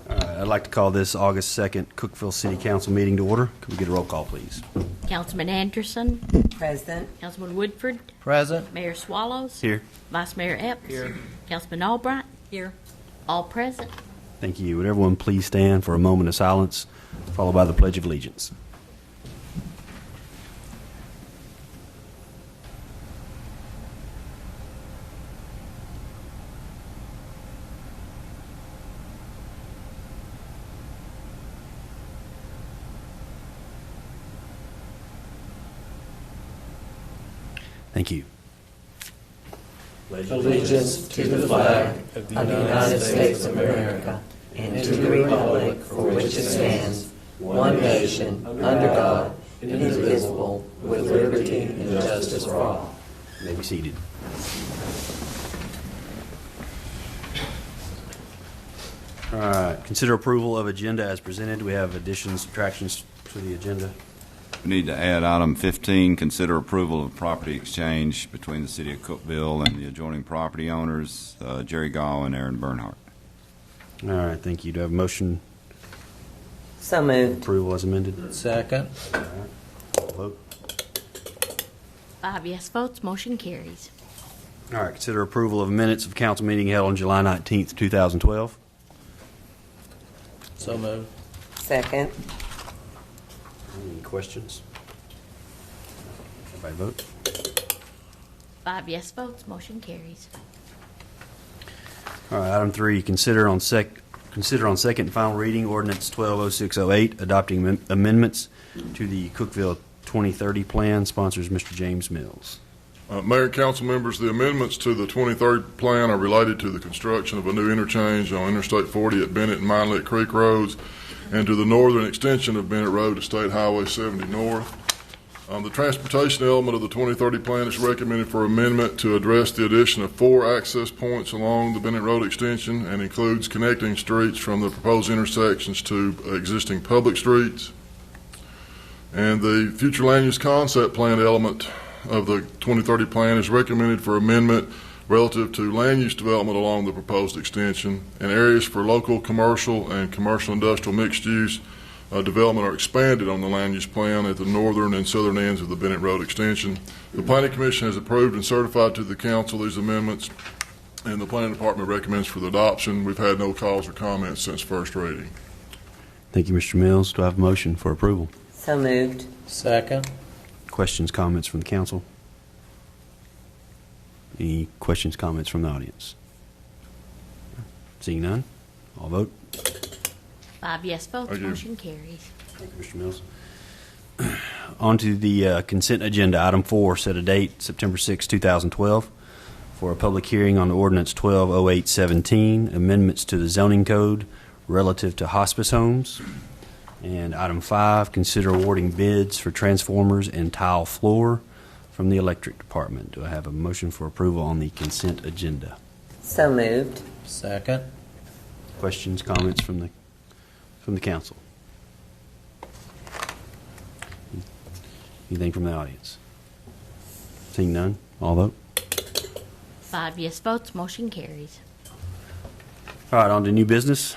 I'd like to call this August 2nd Cookeville City Council meeting to order. Could we get a roll call, please? Councilman Anderson. Present. Councilman Woodford. Present. Mayor Swallows. Here. Vice Mayor Epps. Here. Councilman Albright. Here. All present. Thank you. Would everyone please stand for a moment of silence, followed by the Pledge of Allegiance? Thank you. Allegiance to the flag of the United States of America and to the republic for which it stands, one nation, under God, indivisible, with liberty and justice for all. You may be seated. All right. Consider approval of agenda as presented. We have additions, subtractions to the agenda. We need to add item 15, consider approval of property exchange between the city of Cookeville and the adjoining property owners, Jerry Gall and Aaron Bernhardt. All right. Thank you. Do I have a motion? So moved. Approval as amended? Second. All right. Vote. 5 yes votes. Motion carries. All right. Consider approval of minutes of council meeting held on July 19th, 2012. So moved. Second. Any questions? Everybody vote. 5 yes votes. Motion carries. All right, item 3, consider on second and final reading ordinance 120608, adopting amendments to the Cookeville 2030 plan. Sponsors Mr. James Mills. Mayor and council members, the amendments to the 2030 plan are related to the construction of a new interchange on Interstate 40 at Bennett and Minelet Creek Roads and to the northern extension of Bennett Road to State Highway 70 North. The transportation element of the 2030 plan is recommended for amendment to address the addition of 4 access points along the Bennett Road extension and includes connecting streets from the proposed intersections to existing public streets. And the future land use concept plan element of the 2030 plan is recommended for amendment relative to land use development along the proposed extension, and areas for local commercial and commercial industrial mixed use development are expanded on the land use plan at the northern and southern ends of the Bennett Road extension. The Planning Commission has approved and certified to the council these amendments, and the Planning Department recommends for the adoption. We've had no calls or comments since first reading. Thank you, Mr. Mills. Do I have a motion for approval? So moved. Second. Questions, comments from the council? Any questions, comments from the audience? Seeing none, I'll vote. 5 yes votes. Thank you. Motion carries. Thank you, Mr. Mills. On to the consent agenda. Item 4, set a date, September 6, 2012, for a public hearing on ordinance 120817, amendments to the zoning code relative to hospice homes. And item 5, consider awarding bids for transformers and tile floor from the electric department. Do I have a motion for approval on the consent agenda? So moved. Second. Questions, comments from the council? Anything from the audience? Seeing none, all vote. 5 yes votes. Motion carries. All right, on to new business.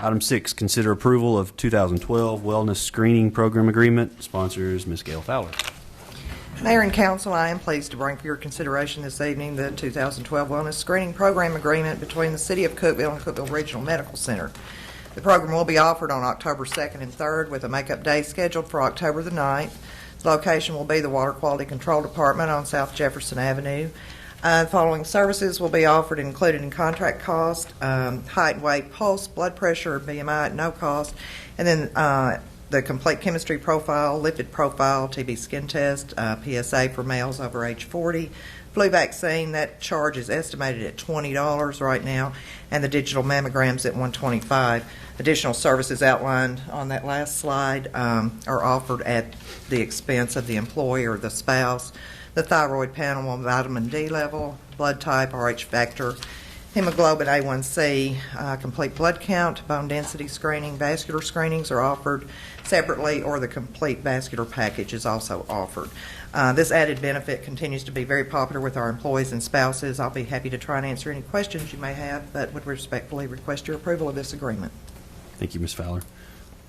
Item 6, consider approval of 2012 Wellness Screening Program Agreement. Sponsors Ms. Gail Fowler. Mayor and Council, I am pleased to bring for your consideration this evening the 2012 Wellness Screening Program Agreement between the City of Cookeville and Cookeville Regional Medical Center. The program will be offered on October 2nd and 3rd with a makeup day scheduled for October the 9th. The location will be the Water Quality Control Department on South Jefferson Avenue. The following services will be offered, included in contract cost, height and weight, pulse, blood pressure, BMI at no cost, and then the complete chemistry profile, lipid profile, TB skin test, PSA for males over age 40, flu vaccine. That charge is estimated at $20 right now, and the digital mammograms at $125. Additional services outlined on that last slide are offered at the expense of the employee or the spouse. The thyroid panel on vitamin D level, blood type, Rh factor, Hemoglobin A1C, complete blood count, bone density screening, vascular screenings are offered separately, or the complete vascular package is also offered. This added benefit continues to be very popular with our employees and spouses. I'll be happy to try and answer any questions you may have, but would respectfully request your approval of this agreement. Thank you, Ms. Fowler. Do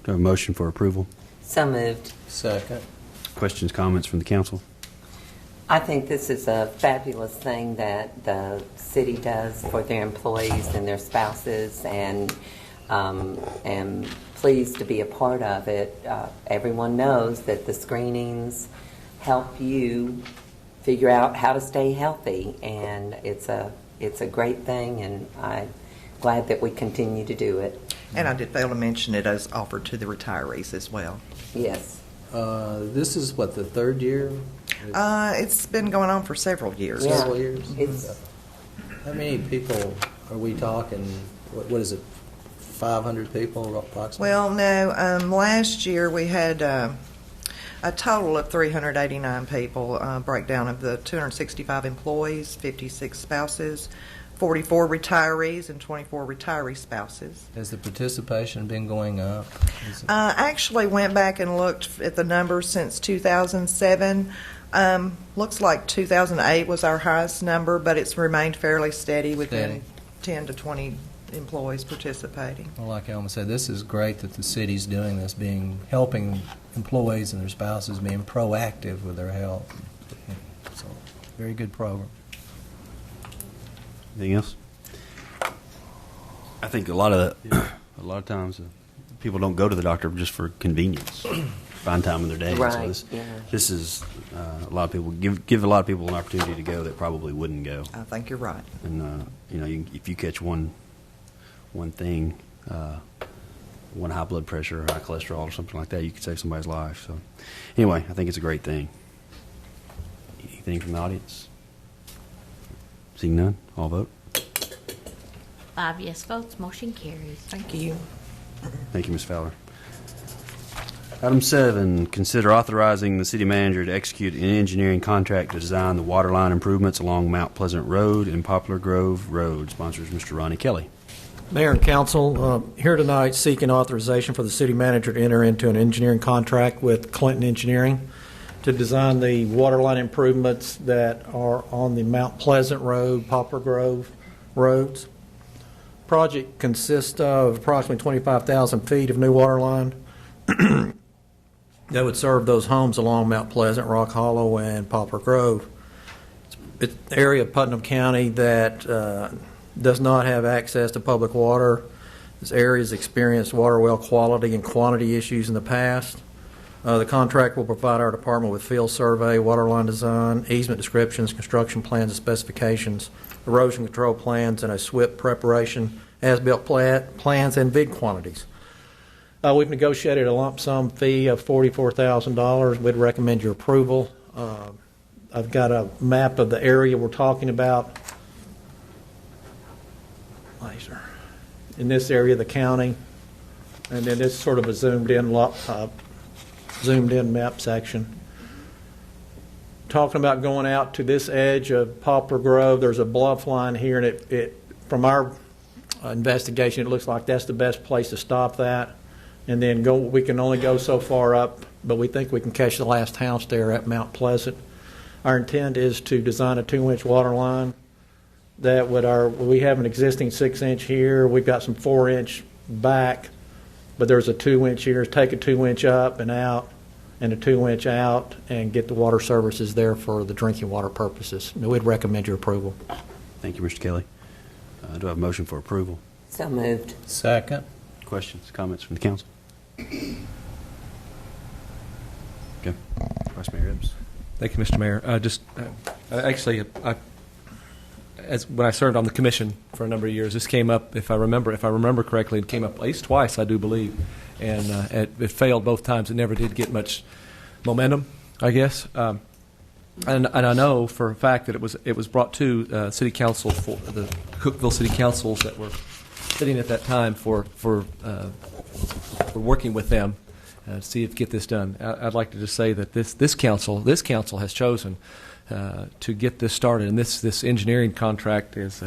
I have a motion for approval? So moved. Second. Questions, comments from the council? I think this is a fabulous thing that the city does for their employees and their spouses, and am pleased to be a part of it. Everyone knows that the screenings help you figure out how to stay healthy, and it's a great thing, and I'm glad that we continue to do it. And I did fail to mention it as offered to the retirees as well. Yes. This is what, the third year? It's been going on for several years. Yeah. Several years? It's How many people are we talking? What is it, 500 people approximately? Well, no. Last year we had a total of 389 people, breakdown of the 265 employees, 56 spouses, 44 retirees, and 24 retiree spouses. Has the participation been going up? Actually went back and looked at the numbers since 2007. Looks like 2008 was our highest number, but it's remained fairly steady within 10 to 20 employees participating. Well, like Elma said, this is great that the city's doing this, helping employees and their spouses, being proactive with their health. So, very good program. Anything else? I think a lot of times people don't go to the doctor just for convenience, find time in their day. Right. So this is a lot of people give a lot of people an opportunity to go that probably wouldn't go. I think you're right. And if you catch one thing, one high blood pressure, or high cholesterol, or something like that, you could save somebody's life. So anyway, I think it's a great thing. Anything from the audience? Seeing none, all vote. 5 yes votes, motion carries. Thank you. Thank you, Ms. Fowler. Item 7, consider authorizing the city manager to execute an engineering contract to design the water line improvements along Mount Pleasant Road and Poplar Grove Road. Sponsors Mr. Ronnie Kelly. Mayor and council, here tonight seeking authorization for the city manager to enter into an engineering contract with Clinton Engineering to design the water line improvements that are on the Mount Pleasant Road, Poplar Grove roads. Project consists of approximately 25,000 feet of new water line that would serve those homes along Mount Pleasant, Rock Hollow, and Poplar Grove. It's an area of Putnam County that does not have access to public water. This area has experienced water well quality and quantity issues in the past. The contract will provide our department with field survey, water line design, easement descriptions, construction plans and specifications, erosion control plans, and a SWIP preparation, as-built plans, and bid quantities. We've negotiated a lump sum fee of $44,000. We'd recommend your approval. I've got a map of the area we're talking about. In this area of the county, and then this sort of a zoomed in map section. Talking about going out to this edge of Poplar Grove, there's a bluff line here, and it from our investigation, it looks like that's the best place to stop that. And then we can only go so far up, but we think we can catch the last house there at Mount Pleasant. Our intent is to design a 2-inch water line that we have an existing 6-inch here. We've got some 4-inch back, but there's a 2-inch here. Take a 2-inch up and out, and a 2-inch out, and get the water services there for the drinking water purposes. We'd recommend your approval. Thank you, Mr. Kelly. Do I have a motion for approval? So moved. Second. Questions, comments from the council? Okay. Vice Mayor Ebbs. Thank you, Mr. Mayor. When I served on the commission for a number of years, this came up, if I remember correctly, it came up at least twice, I do believe, and it failed both times. It never did get much momentum, I guess. And I know for a fact that it was brought to City Council, for the Cookeville City Councils that were sitting at that time for working with them to see if get this done. I'd like to just say that this council has chosen to get this started, and this engineering contract is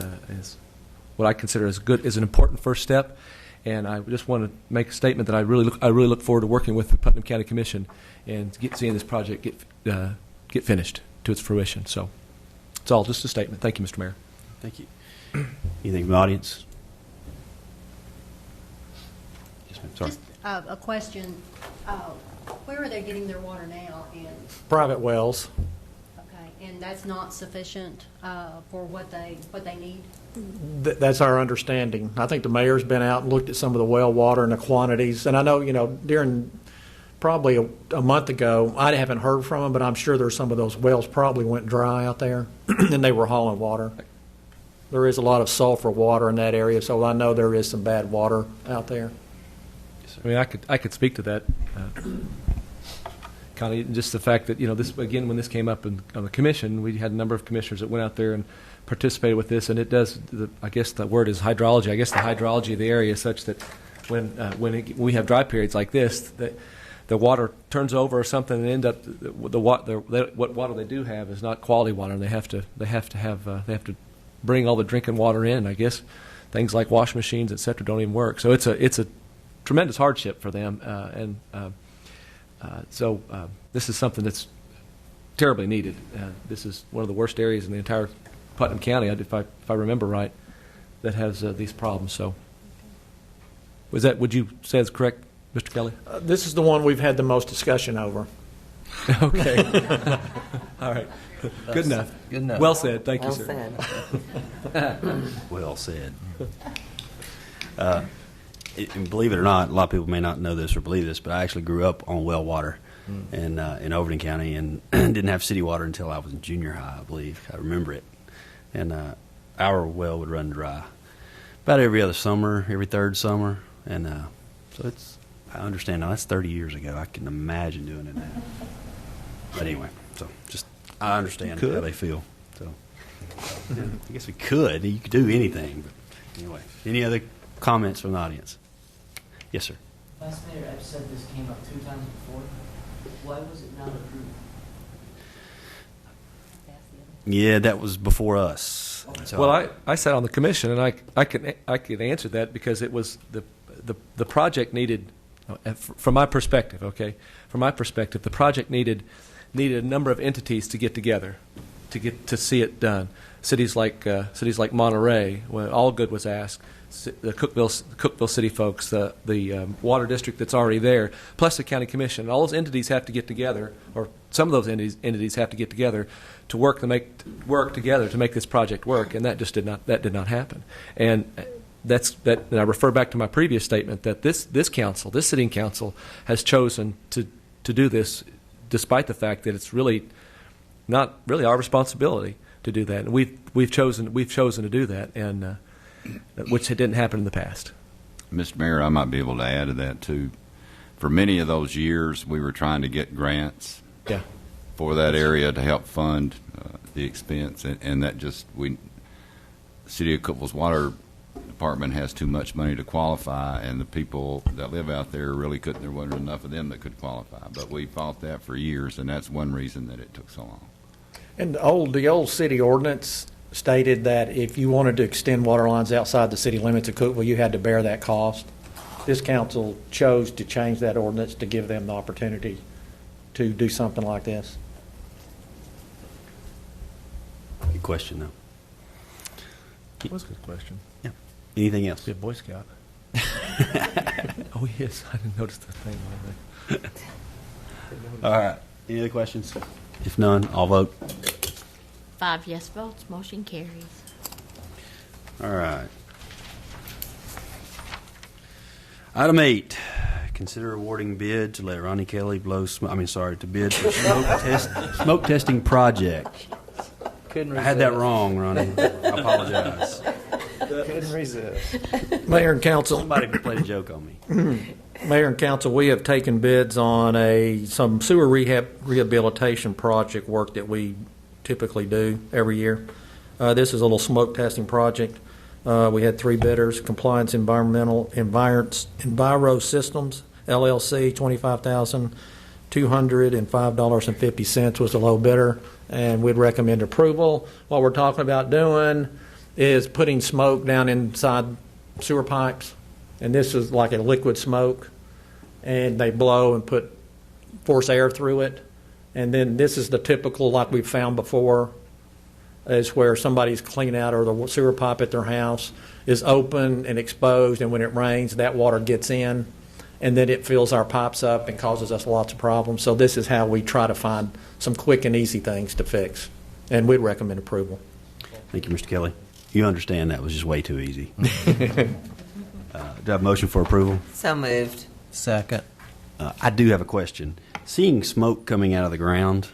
what I consider as an important first step. And I just want to make a statement that I really look forward to working with the Putnam County Commission and seeing this project get finished to its fruition. So it's all just a statement. Thank you, Mr. Mayor. Thank you. Anything from the audience? Yes, ma'am. Sorry. Just a question. Where are they getting their water now? And Private wells. okay, and that's not sufficient for what they need. That's our understanding. I think the mayor's been out and looked at some of the well water and the quantities. And I know, during probably a month ago, I haven't heard from them, but I'm sure there's some of those wells probably went dry out there, and they were hauling water. There is a lot of sulfur water in that area, so I know there is some bad water out there. I mean, I could speak to that, Connie. Just the fact that this again, when this came up on the commission, we had a number of commissioners that went out there and participated with this, and it does. I guess the word is hydrology. I guess the hydrology of the area is such that when we have dry periods like this, that the water turns over or something, and end up what water they do have is not quality water, and they have to bring all the drinking water in. I guess things like wash machines, et cetera, don't even work. So it's a tremendous hardship for them, so this is something that's terribly needed. This is one of the worst areas in the entire Putnam County, if I remember right, that has these problems. So, would you say is correct, Mr. Kelly? This is the one we've had the most discussion over. Okay. All right. Good enough. Good enough. Well said. Thank you, Well sir. said. Well said. And believe it or not, a lot of people may not know this or believe this, but I actually grew up on well water in Overton County, and didn't have city water until I was in junior high, I believe. I remember it. And our well would run dry about every other summer, every third summer. And so I understand now. That's 30 years ago. I can imagine doing it now. But anyway, so just I understand how they feel. So I guess we could. You could do anything. But anyway, any other comments from the audience? Yes, sir. Vice Mayor, I've said this came up 2 times before. Why was it not approved? Yeah, that was before us. So Well, I sat on the commission, and I could answer that because it was the project needed, from my perspective. Okay, from my perspective, the project needed a number of entities to get together, to see it done. Cities like Monterey, when Allgood was asked, the Cookeville city folks, the water district that's already there, plus the county commission. All those entities have to get together, or some of those entities have to get together to work together to make this project work, and that just did not happen. And and I refer back to my previous statement that this sitting council, has chosen to do this, despite the fact that it's really not really our responsibility to do that. And we've chosen to do that, and which didn't happen in the past. Mr. Mayor, I might be able to add to that, too. For many of those years, we were trying to get grants for that area to help fund the expense, and that just, the City of Cookeville's water department has too much money to qualify, and the people that live out there really couldn't. There wasn't enough of them that could qualify. But we fought that for years, and that's one reason that it took so long. And the old city ordinance stated that if you wanted to extend water lines outside the city limits of Cookeville, you had to bear that cost. This council chose to change that ordinance to give them the opportunity to do something like this. Good question, though. That was a good question. Yeah. Anything else? Be a Boy Scout. Oh, yes. I didn't notice the thing. All right. Any other questions? If none, I'll vote. 5 yes votes, motion carries. All right. Item 8, consider awarding bid to let Ronnie Kelly to bid for smoke testing project. Couldn't I had that wrong, Ronnie. I apologize. Couldn't resist. Mayor and council. Somebody played a joke on me. Mayor and council, we have taken bids on some sewer rehabilitation project work that we typically do every year. This is a little smoke testing project. We had 3 bidders: Compliance Enviro Systems, LLC, $25,205.50 was the low bidder, and we'd recommend approval. What we're talking about doing is putting smoke down inside sewer pipes, and this is like a liquid smoke, and they blow and put force air through it, and then this is the typical, like we've found before, is where somebody's clean out or the sewer pipe at their house is open and exposed, and when it rains, that water gets in, and then it fills our pipes up and causes us lots of problems. So this is how we try to find some quick and easy things to fix, and we'd recommend approval. Thank you, Mr. Kelly. You understand that was just way too easy. Do I have a motion for approval? So moved. Second. I do have a question. Seeing smoke coming out of the ground,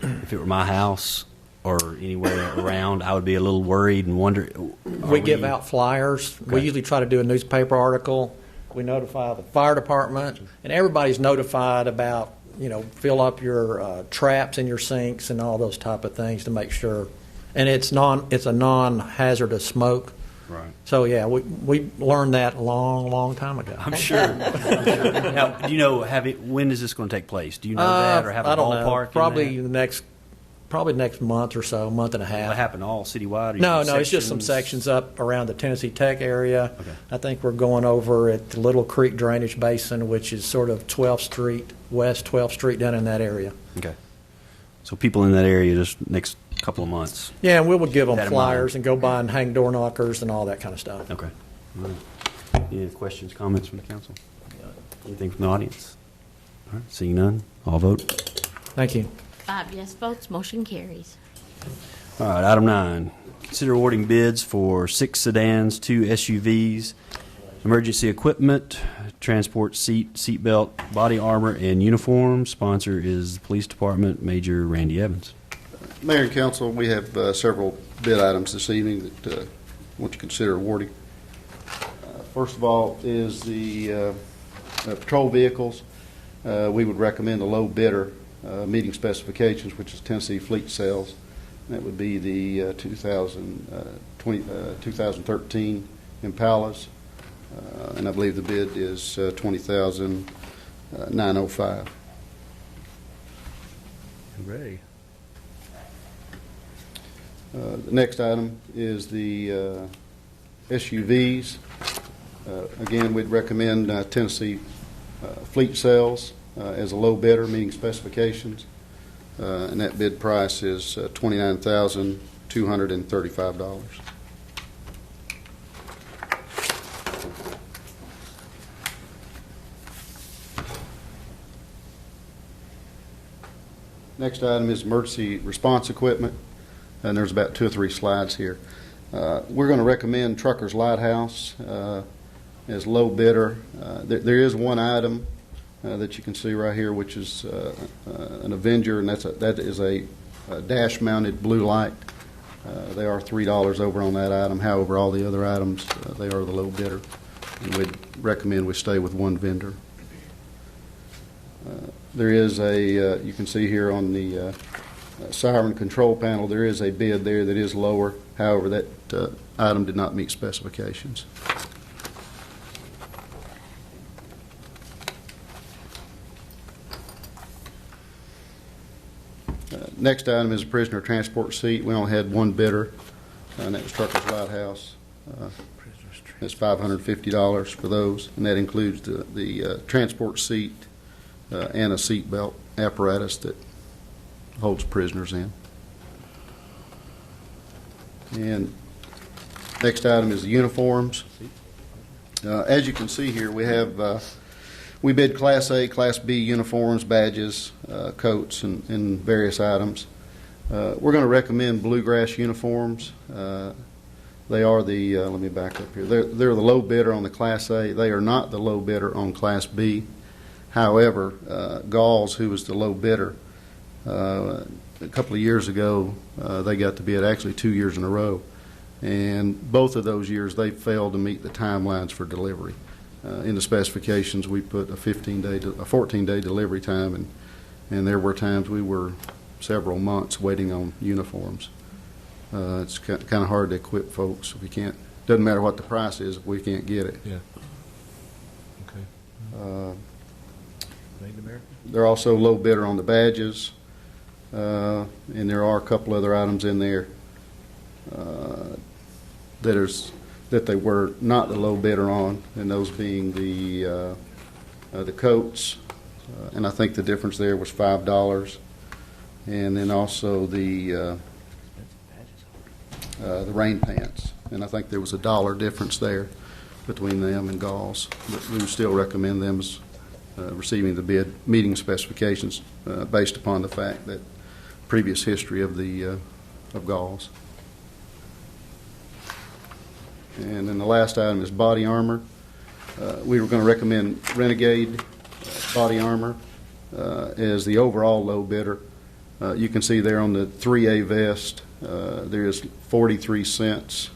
if it were my house or anywhere around, I would be a little worried and wonder. We give out flyers. Okay. We usually try to do a newspaper article. We notify the fire department, and everybody's notified about, fill up your traps in your sinks and all those type of things to make sure. And it's a non-hazardous smoke. Right. So yeah, we learned that a long time ago. I'm sure. Now, do you know, when is this going to take place? Do you know that, or have a I don't ballpark? know. Probably next month or so, month and a half. Will it happen all citywide? Or No, it's just some sections up around the Tennessee Tech area. Okay. I think we're going over at the Little Creek Drainage Basin, which is sort of 12th Street, West 12th Street, down in that area. Okay. So people in that area just next couple of months. Yeah, and we would give them That in flyers mind. and go by and hang door knockers and all that kind of stuff. Okay. All right. Any questions, comments from the council? Anything from the audience? All right. Seeing none, all vote. Thank you. 5 yes votes, motion carries. All right, item 9. Consider awarding bids for 6 sedans, 2 SUVs, emergency equipment, transport seatbelt, body armor, and uniforms. Sponsor is the Police Department, Major Randy Evans. Mayor and Council, we have several bid items this evening that I want you to consider awarding. First of all is the patrol vehicles. We would recommend the low bidder meeting specifications, which is Tennessee Fleet Sales. That would be the 2013 Impalas, and I believe the bid is $20,905. Hooray. The next item is the SUVs. Again, we'd recommend Tennessee Fleet Sales as a low bidder, meeting specifications, and that bid price is $29,235. Next item is emergency response equipment, and there's about 2 or 3 slides here. We're going to recommend Trucker's Lighthouse as low bidder. There is one item that you can see right here, which is an Avenger, and that is a dash-mounted blue light. They are $3 over on that item. However, all the other items, they are the low bidder, and we'd recommend we stay with one vendor. There is you can see here on the siren control panel, there is a bid there that is lower. However, that item did not meet specifications. Next item is a prisoner transport seat. We only had one bidder, and that was Trucker's Lighthouse. That's $550 for those, and that includes the transport seat and a seat belt apparatus that holds prisoners in. And next item is the uniforms. As you can see here, we bid Class A, Class B uniforms, badges, coats, and various items. We're going to recommend Bluegrass uniforms. They are let me back up here. They're the low bidder on the Class A. They are not the low bidder on Class B. However, Galls, who was the low bidder, a couple of years ago, they got the bid actually 2 years in a row. And both of those years, they failed to meet the timelines for delivery. In the specifications, we put a 14-day delivery time, and there were times we were several months waiting on uniforms. It's kind of hard to equip folks if we can't. Doesn't matter what the price is if we can't get it. Yeah. Okay. Made in America? They're also low bidder on the badges, and there are a couple other items in there. that they were not the low bidder on, and those being the coats, and I think the difference there was $5, and then also the rain pants, and I think there was $1 difference there between them and Gauls, but we would still recommend them as receiving the bid, meeting specifications based upon the fact that previous history of the of Gauls. And then the last item is body armor. We were going to recommend Renegade body armor as the overall low bidder. You can see there on the 3A vest, there is 43 cents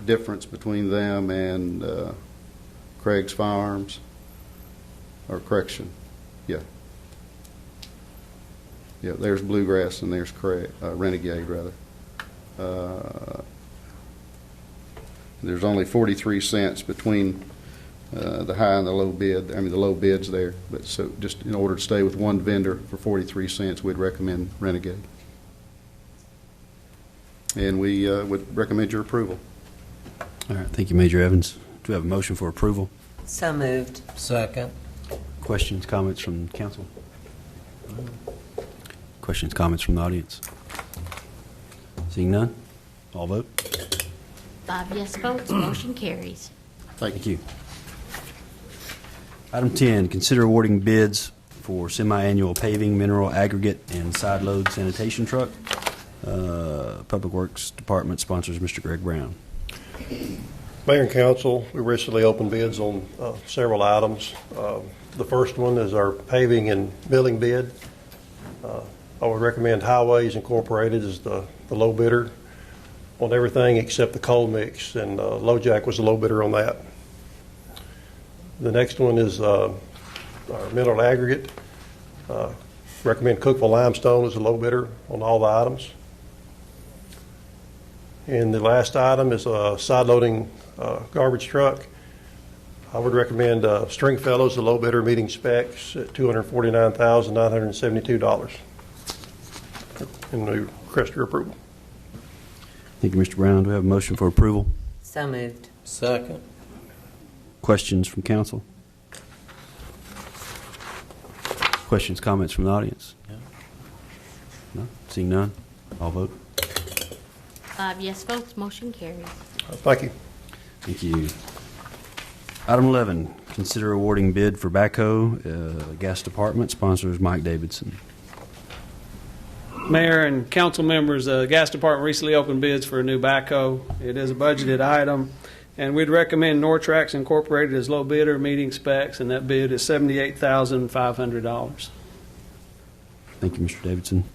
difference between them and Craig's Firearms, or correction, yeah. Yeah, there's Bluegrass and there's Craig, Renegade, rather. There's only 43 cents between the high and the low bid. I mean, the low bid's there. But so just in order to stay with one vendor for 43 cents, we'd recommend Renegade. And we would recommend your approval. All right, thank you, Major Evans. Do we have a motion for approval? So moved. Second. Questions, comments from council? Questions, comments from the audience? Seeing none, all vote. 5 yes votes, motion carries. Thank you. Item 10, consider awarding bids for semi-annual paving, mineral aggregate, and side load sanitation truck. Public Works Department sponsors Mr. Greg Brown. Mayor and Council, we recently opened bids on several items. The first one is our paving and milling bid. I would recommend Highways Incorporated as the low bidder on everything except the coal mix, and LoJack was the low bidder on that. The next one is our mineral aggregate. Recommend Cookeville Limestone as the low bidder on all the items. And the last item is a side loading garbage truck. I would recommend Stringfellows, the low bidder, meeting specs at $249,972. And we request your approval. Thank you, Mr. Brown. Do we have a motion for approval? So moved. Second. Questions from council? Questions, comments from the audience? No? Seeing none, all vote. 5 yes votes, motion carries. Thank you. Thank you. Item 11, consider awarding bid for backhoe, gas department, sponsors Mike Davidson. Mayor and council members, the gas department recently opened bids for a new backhoe. It is a budgeted item, and we'd recommend Nortrax Incorporated as low bidder, meeting specs, and that bid is $78,500. Thank you, Mr. Davidson. Do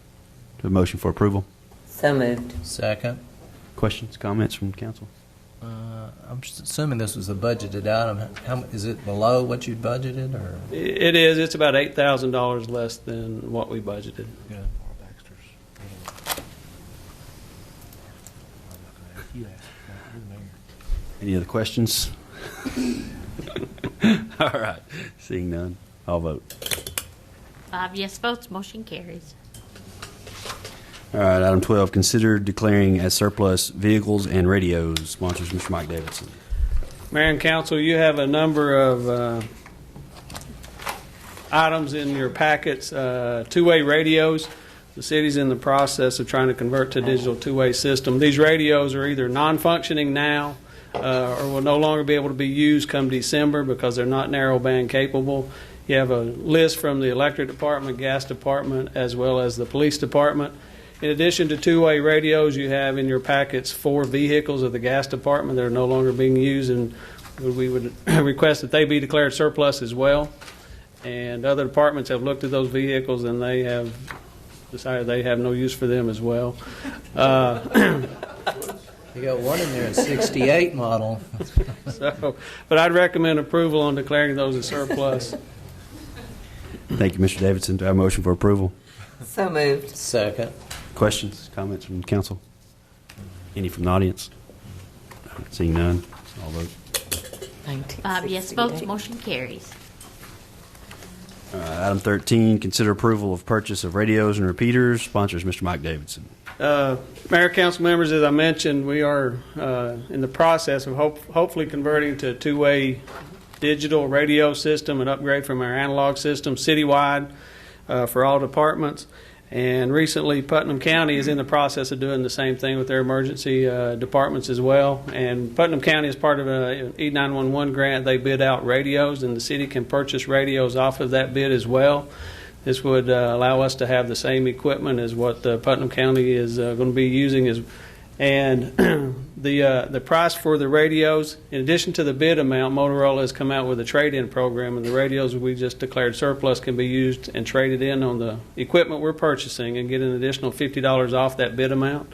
we have a motion for approval? So moved. Second. Questions, comments from council? I'm just assuming this was a budgeted item. How is it below what you'd budgeted, or? It is. It's about $8,000 less than what we budgeted. Yeah. Any other questions? All right. Seeing none, I'll vote. 5 yes votes, motion carries. All right. Item 12, consider declaring as surplus vehicles and radios. Sponsors Mr. Mike Davidson. Mayor and council, you have a number of items in your packets. Two-way radios. The city's in the process of trying to convert to a digital two-way system. These radios are either non-functioning now or will no longer be able to be used come December because they're not narrowband capable. You have a list from the electric department, gas department, as well as the police department. In addition to two-way radios, you have in your packets 4 vehicles of the gas department that are no longer being used, and we would request that they be declared surplus as well. And other departments have looked at those vehicles, and they have decided they have no use for them as well. You got one in there, a 68 model. But I'd recommend approval on declaring those as surplus. Thank you, Mr. Davidson. Do I have a motion for approval? So moved. Second. Questions, comments from council? Any from the audience? Seeing none, I'll vote. 5 yes votes, motion carries. Item 13, consider approval of purchase of radios and repeaters. Sponsors Mr. Mike Davidson. Mayor, council members, as I mentioned, we are in the process of hopefully converting to a two-way digital radio system, an upgrade from our analog system citywide for all departments. And recently, Putnam County is in the process of doing the same thing with their emergency departments as well. And Putnam County, is part of an E911 grant, they bid out radios, and the city can purchase radios off of that bid as well. This would allow us to have the same equipment as what Putnam County is going to be using. And the price for the radios, in addition to the bid amount, Motorola has come out with a trade-in program, and the radios we just declared surplus can be used and traded in on the equipment we're purchasing and get an additional $50 off that bid amount.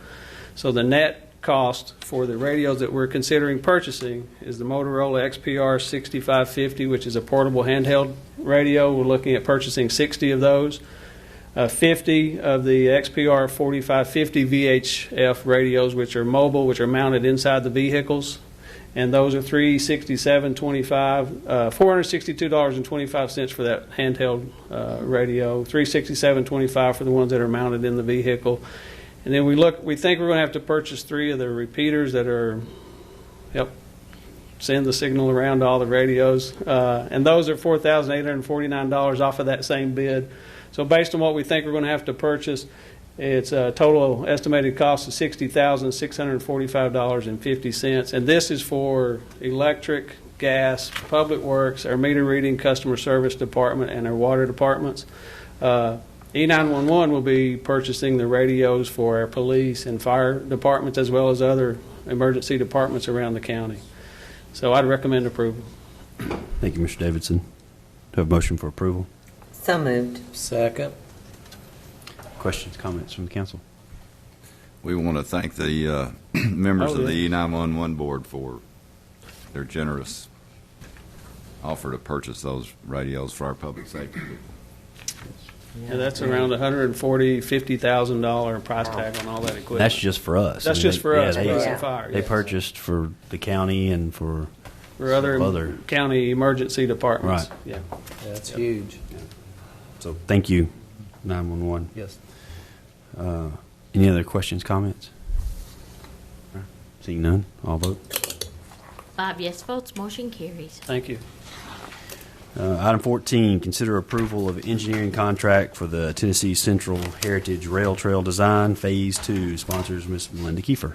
So the net cost for the radios that we're considering purchasing is the Motorola XPR 6550, which is a portable handheld radio. We're looking at purchasing 60 of those. 50 of the XPR 4550 VHF radios, which are mobile, which are mounted inside the vehicles, and those are $462.25 for that handheld radio, $367.25 for the ones that are mounted in the vehicle. And then we think we're going to have to purchase 3 of the repeaters that are send the signal around to all the radios, and those are $4,849 off of that same bid. So based on what we think we're going to have to purchase, it's a total estimated cost of $60,645.50. And this is for electric, gas, public works, our meter reading, customer service department, and our water departments. E911 will be purchasing the radios for our police and fire departments, as well as other emergency departments around the county. So I'd recommend approval. Thank you, Mr. Davidson. Do I have a motion for approval? So moved. Second. Questions, comments from the council? We want to thank the members of the E911 board for their generous offer to purchase those radios for our public safety. Yeah, that's around $150,000 price tag on all that equipment. That's just for us. That's just for us, police and fire. They yes. purchased for the county and for other county emergency departments. Right. Yeah. That's huge. So thank you, 911. Yes. Any other questions, comments? Seeing none, all vote. 5 yes votes, motion carries. Thank you. Item 14, consider approval of engineering contract for the Tennessee Central Heritage Rail Trail Design Phase 2. Sponsors Ms. Melinda Kiefer.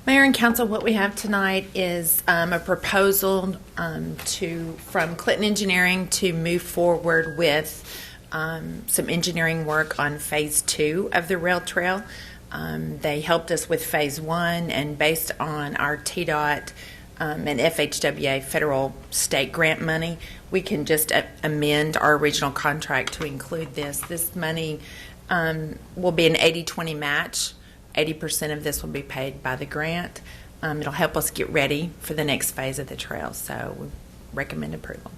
Mayor and Council, what we have tonight is a proposal from Clinton Engineering to move forward with some engineering work on Phase 2 of the rail trail. They helped us with Phase 1, and based on our TDOT and FHWA federal state grant money, we can just amend our original contract to include this. This money will be an 80-20 match. 80% of this will be paid by the grant. It'll help us get ready for the next phase of the trail, so we recommend approval.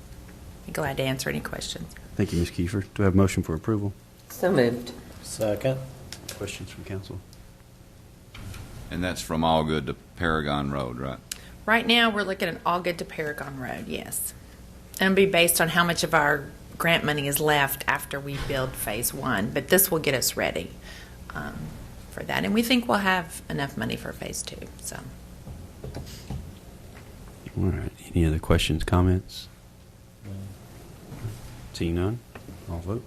Be glad to answer any questions. Thank you, Ms. Kiefer. Do I have a motion for approval? So moved. Second. Questions from council? And that's from Allgood to Paragon Road, right? Right now, we're looking at Allgood to Paragon Road, yes. And it'll be based on how much of our grant money is left after we build Phase 1, but this will get us ready for that. And we think we'll have enough money for Phase 2, so. All right. Any other questions, comments? Seeing none, all vote.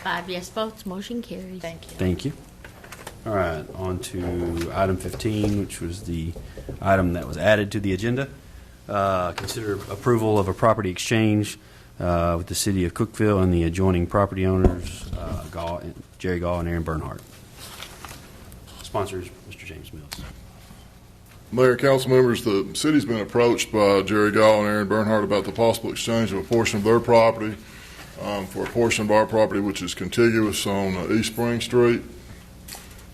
5 yes votes, motion carries. Thank you. Thank you. All right, on to item 15, which was the item that was added to the agenda. Consider approval of a property exchange with the city of Cookeville and the adjoining property owners, Jerry Gall and Aaron Bernhardt. Sponsors, Mr. James Mills. Mayor, council members, the city's been approached by Jerry Gall and Aaron Bernhardt about the possible exchange of a portion of their property for a portion of our property, which is contiguous on East Spring Street.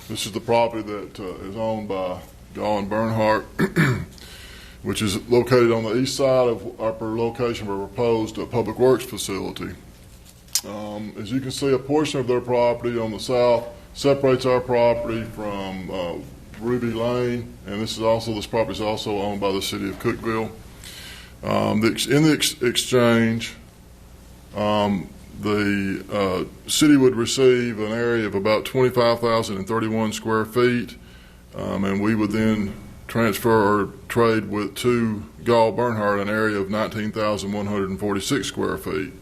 This is the property that is owned by Gall and Bernhardt, which is located on the east side of our location of a proposed public works facility. As you can see, a portion of their property on the south separates our property from Ruby Lane, and this property is also owned by the city of Cookeville. In the exchange, The city would receive an area of about 25,031 square feet, and we would then transfer or trade to Gall Bernhardt an area of 19,146 square feet.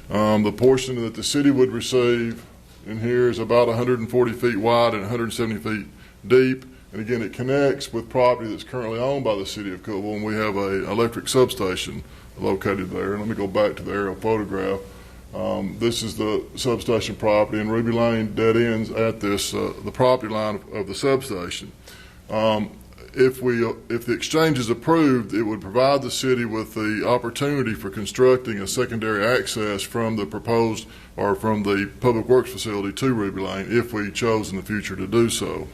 The portion that the city would receive in here is about 140 feet wide and 170 feet deep. And again, it connects with property that's currently owned by the city of Cookeville, and we have an electric substation located there. And let me go back to the aerial photograph. This is the substation property, and Ruby Lane dead ends at this the property line of the substation. If the exchange is approved, it would provide the city with the opportunity for constructing a secondary access from the proposed or from the public works facility to Ruby Lane if we chose in the future to do so.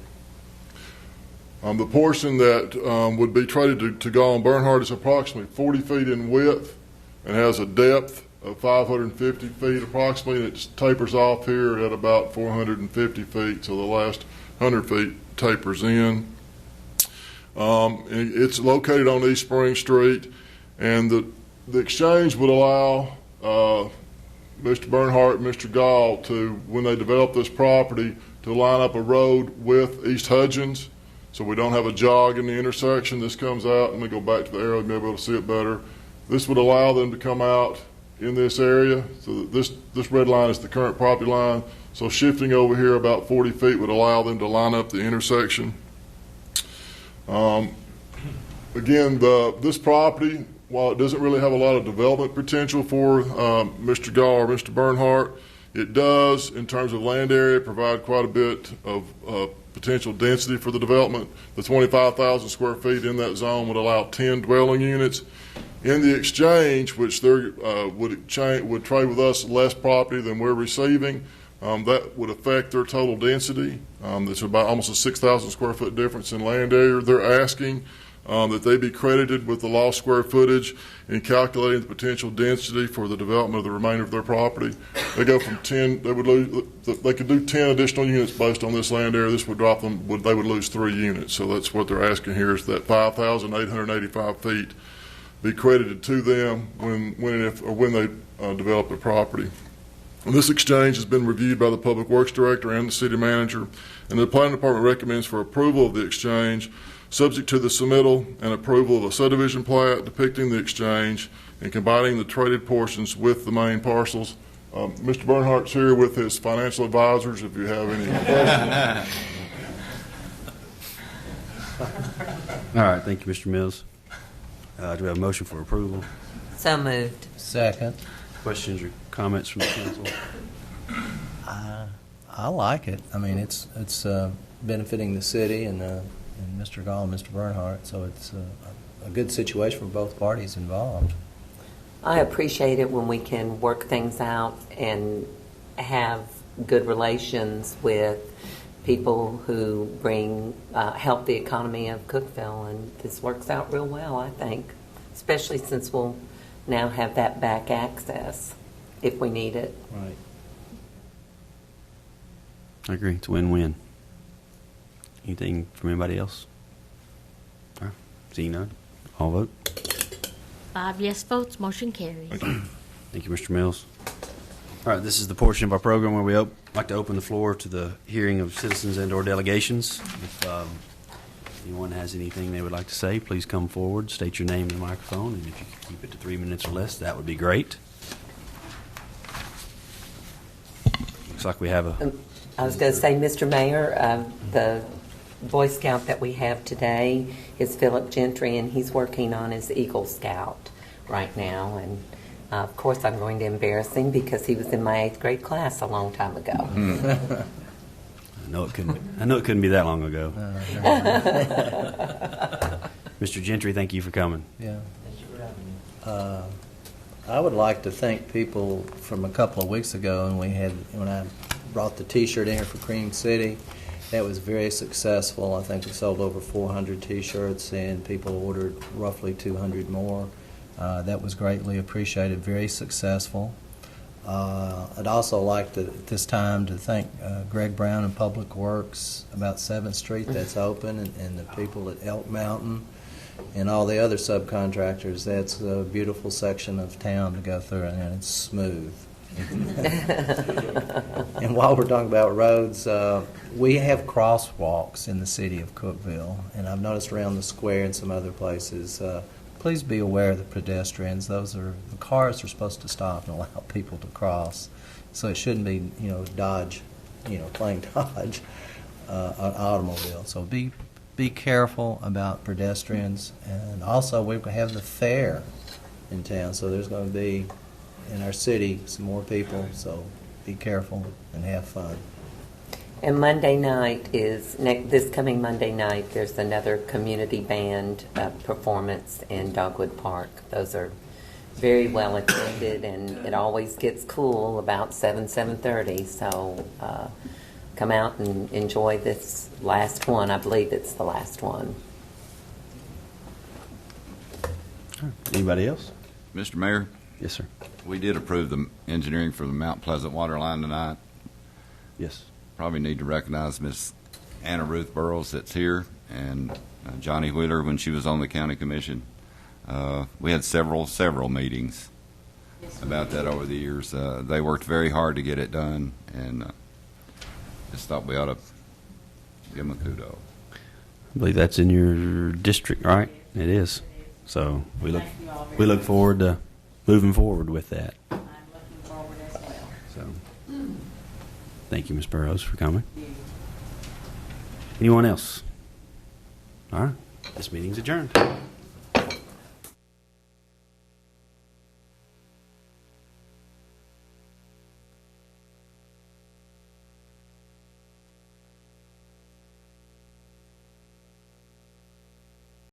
The portion that would be traded to Gall and Bernhardt is approximately 40 feet in width and has a depth of 550 feet approximately, and it tapers off here at about 450 feet, so the last 100 feet tapers in. And it's located on East Spring Street, and the exchange would allow Mr. Bernhardt and Mr. Gall to, when they develop this property, to line up a road with East Hudgens, so we don't have a jog in the intersection. This comes out, let me go back to the arrow, you'll be able to see it better. This would allow them to come out in this area, so that this red line is the current property line, so shifting over here about 40 feet would allow them to line up the intersection. Again, this property, while it doesn't really have a lot of development potential for Mr. Gall or Mr. Bernhardt, it does, in terms of land area, provide quite a bit of potential density for the development. The 25,000 square feet in that zone would allow 10 dwelling units. In the exchange, which they would trade with us less property than we're receiving, that would affect their total density. It's about almost a 6,000 square foot difference in land area. They're asking that they be credited with the lost square footage in calculating the potential density for the development of the remainder of their property. They go from 10, they could do 10 additional units based on this land area. This would drop them, they would lose 3 units. So that's what they're asking here, is that 5,885 feet be credited to them when they develop the property. And this exchange has been reviewed by the Public Works Director and the City Manager, and the Planning Department recommends for approval of the exchange, subject to the submittal and approval of a subdivision plat depicting the exchange and combining the traded portions with the main parcels. Mr. Bernhardt's here with his financial advisors if you have any questions. All right, thank you, Mr. Mills. Do we have a motion for approval? So moved. Second. Questions or comments from the council? I like it. I mean, it's benefiting the city and Mr. Gall and Mr. Bernhardt, so it's a good situation for both parties involved. I appreciate it when we can work things out and have good relations with people who help the economy of Cookeville, and this works out real well, I think, especially since we'll now have that back access if we need it. Right. I agree. It's a win-win. Anything from anybody else? All right. Seeing none, all vote. 5 yes votes, motion carries. Thank you, Mr. Mills. All right, this is the portion of our program where we like to open the floor to the hearing of citizens and/or delegations. If anyone has anything they would like to say, please come forward, state your name in the microphone, and if you could keep it to 3 minutes or less, that would be great. Looks like we have a... I was going to say, Mr. Mayor, the Boy Scout that we have today is Philip Gentry, and he's working on his Eagle Scout right now. And of course, I'm going to embarrass him because he was in my 8th grade class a long time ago. I know it couldn't be that long ago. Mr. Gentry, thank you for coming. Yeah. I would like to thank people from a couple of weeks ago, and when I brought the T-shirt in here for Cream City. That was very successful. I think we sold over 400 T-shirts, and people ordered roughly 200 more. That was greatly appreciated, very successful. I'd also like to, at this time, to thank Greg Brown and Public Works about 7th Street that's open, and the people at Elk Mountain and all the other subcontractors. That's a beautiful section of town to go through, and it's smooth. And while we're talking about roads, we have crosswalks in the city of Cookeville, and I've noticed around the square and some other places. Please be aware of the pedestrians. The cars are supposed to stop and allow people to cross, so it shouldn't be dodge, playing dodge an automobile. So be careful about pedestrians, and also we have the fair in town, so there's going to be in our city some more people, so be careful and have fun. And Monday night this coming Monday night, there's another community band performance in Dogwood Park. Those are very well attended, and it always gets cool about 7:30. So come out and enjoy this last one. I believe it's the last one. Anybody else? Mr. Mayor, Yes, sir. we did approve the engineering for the Mount Pleasant water line tonight. Yes. Probably need to recognize Miss Anna Ruth Burrows that's here, and Johnny Wheeler when she was on the county commission. We had several meetings about that over the years. They worked very hard to get it done, and just thought we ought to give them a kudos. I believe that's in your district, right? It is. So we look forward to moving forward with that. I'm looking forward as well. So thank you, Ms. Burrows, for coming. Anyone else? All right. This meeting's adjourned.